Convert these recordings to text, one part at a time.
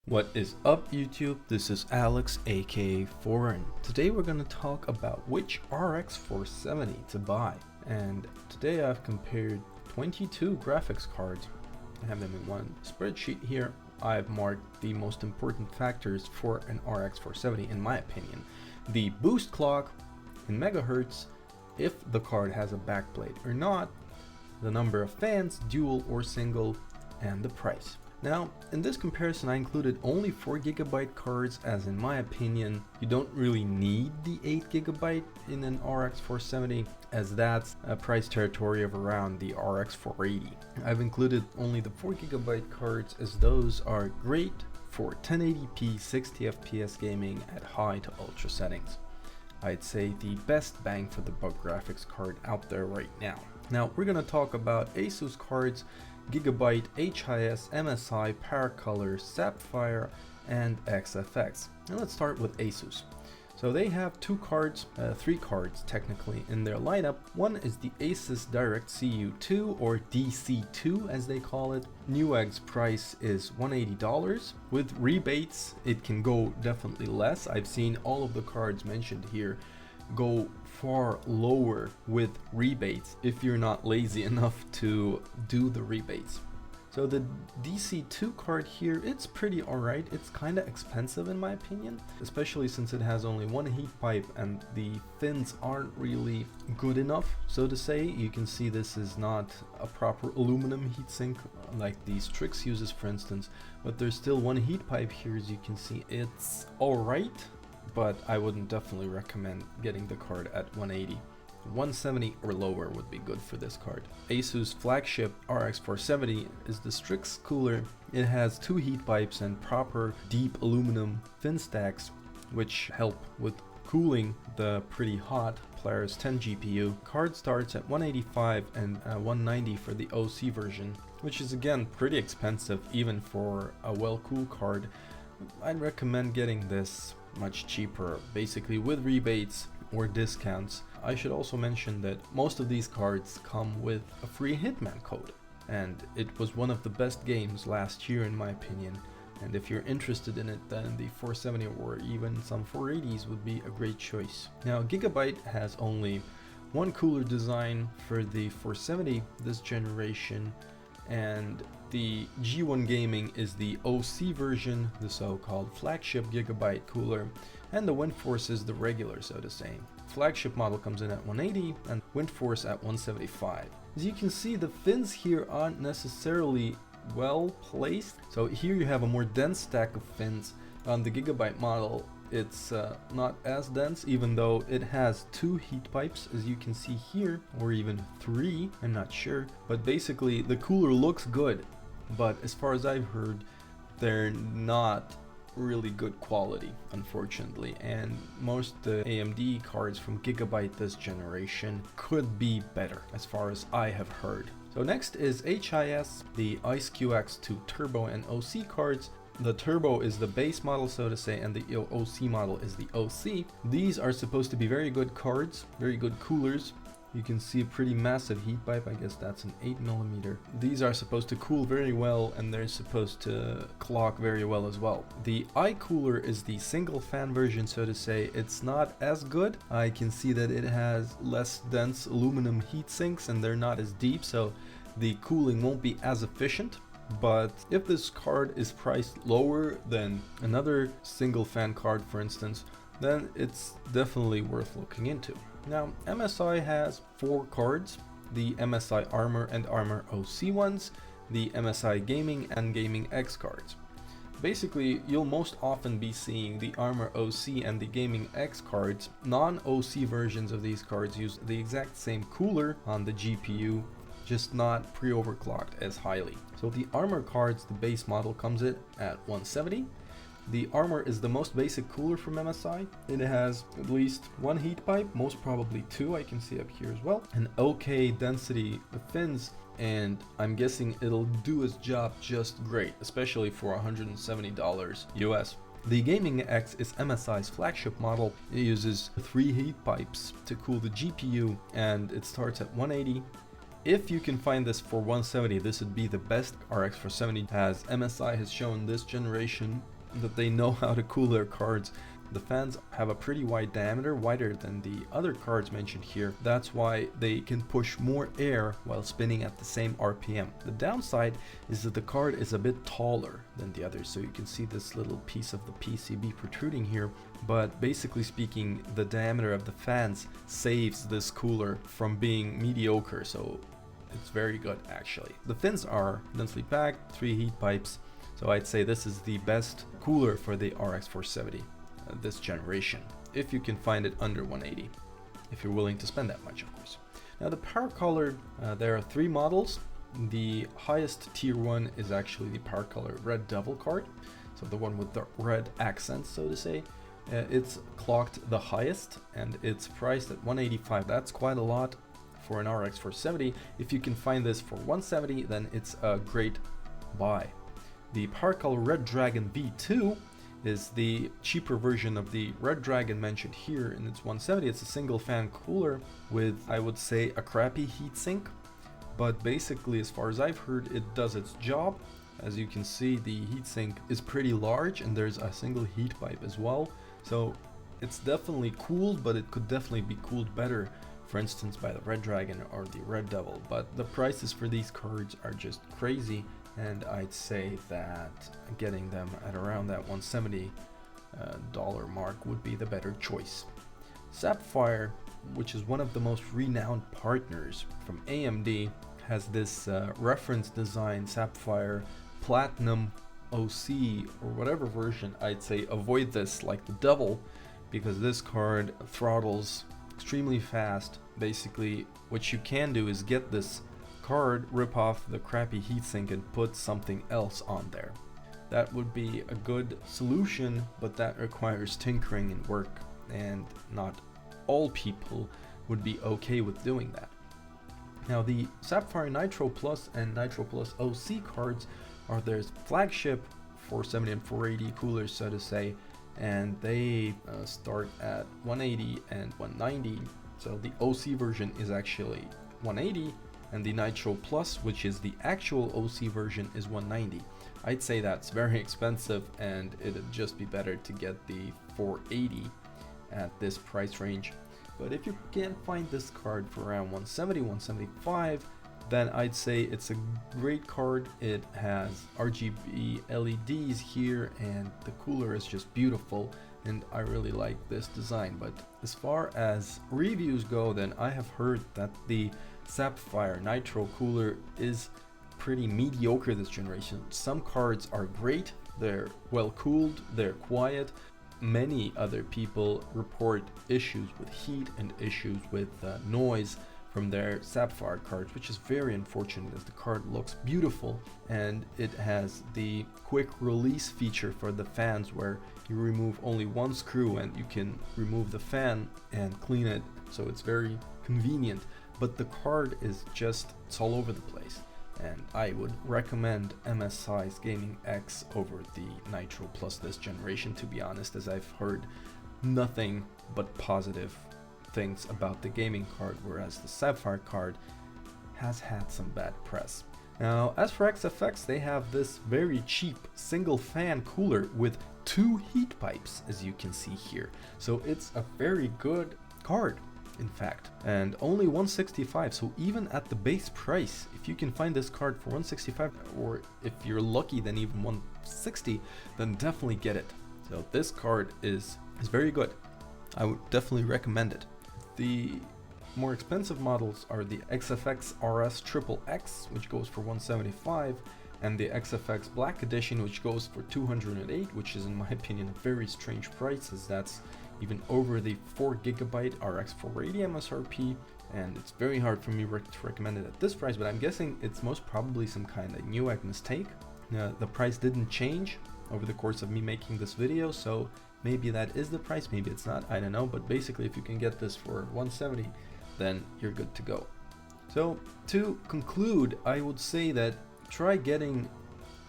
What is up YouTube? This is Alex aka Foreign. Today we're going to talk about which RX 470 to buy. And today I've compared 22 graphics cards. I have them in one spreadsheet here. I've marked the most important factors for an RX 470 in my opinion. The boost clock in megahertz, if the card has a backplate or not, the number of fans, dual or single, and the price. Now, in this comparison, I included only 4GB cards, as in my opinion, you don't really need the 8GB in an RX 470, as that's a price territory of around the RX 480. I've included only the 4GB cards, as those are great for 1080p 60fps gaming at high to ultra settings. I'd say the best bang for the buck graphics card out there right now. Now, we're going to talk about Asus cards, Gigabyte, HIS, MSI, PowerColor, Sapphire, and XFX. And let's start with Asus. So they have three cards technically in their lineup. One is the Asus Direct CU2 or DC2 as they call it. Newegg's price is $180. With rebates, it can go definitely less. I've seen all of the cards mentioned here go far lower with rebates if you're not lazy enough to do the rebates. So the DC2 card here, it's pretty alright. It's kind of expensive in my opinion, especially since it has only one heat pipe and the fins aren't really good enough, so to say. You can see this is not a proper aluminum heatsink like the Strix uses, for instance, but there's still one heat pipe here. As you can see, it's alright, but I wouldn't definitely recommend getting the card at 180. 170 or lower would be good for this card. Asus flagship RX 470 is the Strix cooler. It has two heat pipes and proper deep aluminum fin stacks, which help with cooling the pretty hot Polaris 10 GPU. Card starts at 185 and 190 for the OC version, which is again pretty expensive even for a well-cooled card. I'd recommend getting this much cheaper, basically with rebates or discounts. I should also mention that most of these cards come with a free Hitman code, and it was one of the best games last year in my opinion. And if you're interested in it, then the 470 or even some 480s would be a great choice. Now, Gigabyte has only one cooler design for the 470 this generation, and the G1 Gaming is the OC version, the so-called flagship Gigabyte cooler, and the Windforce is the regular, so to say. Flagship model comes in at 180 and Windforce at 175. As you can see, the fins here aren't necessarily well placed. So here you have a more dense stack of fins. On the Gigabyte model, it's not as dense, even though it has two heat pipes, as you can see here, or even three, I'm not sure. But basically the cooler looks good, but as far as I've heard, they're not really good quality, unfortunately, and most AMD cards from Gigabyte this generation could be better, as far as I have heard. So next is HIS, the Ice QX2 Turbo and OC cards. The Turbo is the base model, so to say, and the OC model is the OC. These are supposed to be very good cards, very good coolers. You can see a pretty massive heat pipe. I guess that's an 8mm. These are supposed to cool very well, and they're supposed to clock very well as well. The iCooler is the single fan version, so to say. It's not as good. I can see that it has less dense aluminum heat sinks and they're not as deep, so the cooling won't be as efficient. But if this card is priced lower than another single fan card, for instance, then it's definitely worth looking into. Now, MSI has four cards: the MSI Armor and Armor OC ones, the MSI Gaming and Gaming X cards. Basically, you'll most often be seeing the Armor OC and the Gaming X cards. Non-OC versions of these cards use the exact same cooler on the GPU, just not pre-overclocked as highly. So the Armor cards, the base model comes in at 170. The Armor is the most basic cooler from MSI. It has at least one heat pipe, most probably two, I can see up here as well. An okay density of fins, and I'm guessing it'll do its job just great, especially for $170 US. The Gaming X is MSI's flagship model. It uses three heat pipes to cool the GPU, and it starts at 180. If you can find this for 170, this would be the best RX 470, as MSI has shown this generation that they know how to cool their cards. The fans have a pretty wide diameter, wider than the other cards mentioned here. That's why they can push more air while spinning at the same RPM. The downside is that the card is a bit taller than the others, so you can see this little piece of the PCB protruding here. But basically speaking, the diameter of the fans saves this cooler from being mediocre, so it's very good actually. The fins are densely packed, 3 heat pipes, so I'd say this is the best cooler for the RX 470. This generation, if you can find it under 180, if you're willing to spend that much, of course. Now the PowerColor, there are 3 models. The highest tier one is actually the PowerColor Red Devil card, so the one with the red accents, so to say. It's clocked the highest and it's priced at 185. That's quite a lot for an RX 470. If you can find this for 170, then it's a great buy. The PowerColor Red Dragon V2 is the cheaper version of the Red Dragon mentioned here, and it's 170. It's a single fan cooler with, I would say, a crappy heatsink, but basically, as far as I've heard, it does its job. As you can see, the heatsink is pretty large and there's a single heat pipe as well, so it's definitely cooled, but it could definitely be cooled better, for instance by the Red Dragon or the Red Devil. But the prices for these cards are just crazy, and I'd say that getting them at around that $170 mark would be the better choice. Sapphire, which is one of the most renowned partners from AMD, has this reference design Sapphire Platinum OC, or whatever version. I'd say avoid this like the devil, because this card throttles extremely fast. Basically, what you can do is get this card, rip off the crappy heatsink and put something else on there. That would be a good solution, but that requires tinkering and work, and not all people would be okay with doing that. Now the Sapphire Nitro Plus and Nitro Plus OC cards are their flagship 470 and 480 coolers, so to say, and they start at 180 and 190. So the OC version is actually 180, and the Nitro Plus, which is the actual OC version, is 190. I'd say that's very expensive, and it'd just be better to get the 480 at this price range. But if you can't find this card for around 170, 175, then I'd say it's a great card. It has RGB LEDs here, and the cooler is just beautiful, and I really like this design. But as far as reviews go, then I have heard that the Sapphire Nitro cooler is pretty mediocre this generation. Some cards are great, they're well cooled, they're quiet. Many other people report issues with heat and issues with noise from their Sapphire cards, which is very unfortunate, as the card looks beautiful and it has the quick release feature for the fans, where you remove only one screw and you can remove the fan and clean it, so it's very convenient. But the card is just, it's all over the place, and I would recommend MSI's Gaming X over the Nitro Plus this generation, to be honest, as I've heard nothing but positive things about the gaming card, whereas the Sapphire card has had some bad press. Now, as for XFX, they have this very cheap single fan cooler with 2 heat pipes, as you can see here. So it's a very good card, in fact, and only 165. So even at the base price, if you can find this card for 165, or if you're lucky then even 160, then definitely get it. So this card is very good. I would definitely recommend it. The more expensive models are the XFX RS XXX, which goes for 175, and the XFX Black Edition, which goes for 208, which is, in my opinion, a very strange price, as that's even over the 4GB RX 480 MSRP, and it's very hard for me to recommend it at this price, but I'm guessing it's most probably some kind of Newegg mistake. The price didn't change over the course of me making this video, so maybe that is the price, maybe it's not, I don't know, but basically if you can get this for 170, then you're good to go. So to conclude, I would say that try getting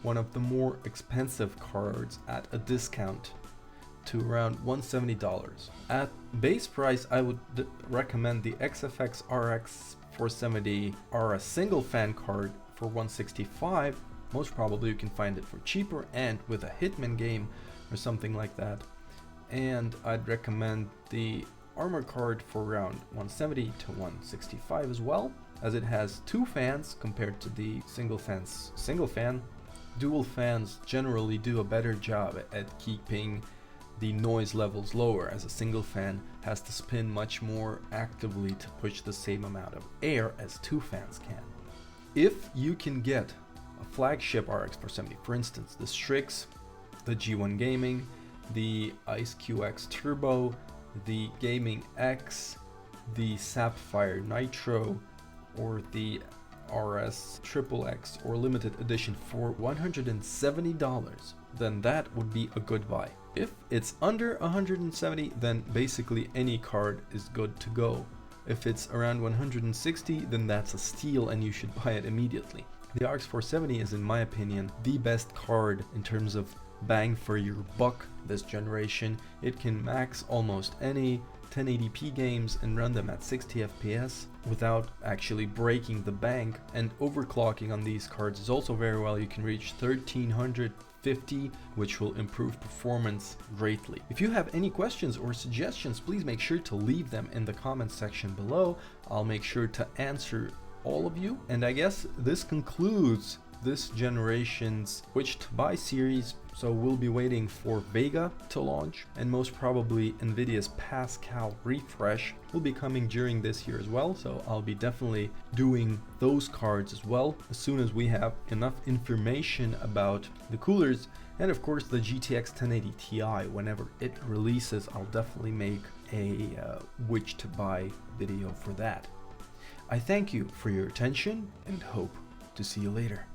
one of the more expensive cards at a discount to around $170. At base price, I would recommend the XFX RX 470 RS single fan card for 165. Most probably you can find it for cheaper, and with a Hitman game or something like that. And I'd recommend the armor card for around 170 to 165 as well, as it has 2 fans compared to the single fan. Dual fans generally do a better job at keeping the noise levels lower, as a single fan has to spin much more actively to push the same amount of air as 2 fans can. If you can get a flagship RX 470, for instance the Strix, the G1 Gaming, the Ice QX Turbo, the Gaming X, the Sapphire Nitro, or the RS XXX or limited edition for $170, then that would be a good buy. If it's under 170, then basically any card is good to go. If it's around 160, then that's a steal and you should buy it immediately. The RX 470 is, in my opinion, the best card in terms of bang for your buck this generation. It can max almost any 1080p games and run them at 60 FPS without actually breaking the bank, and overclocking on these cards is also very well. You can reach 1350, which will improve performance greatly. If you have any questions or suggestions, please make sure to leave them in the comments section below. I'll make sure to answer all of you, and I guess this concludes this generation's which to buy series. So we'll be waiting for Vega to launch, and most probably Nvidia's Pascal refresh will be coming during this year as well. So I'll be definitely doing those cards as well as soon as we have enough information about the coolers, and of course the GTX 1080 Ti. Whenever it releases, I'll definitely make a which to buy video for that. I thank you for your attention and hope to see you later.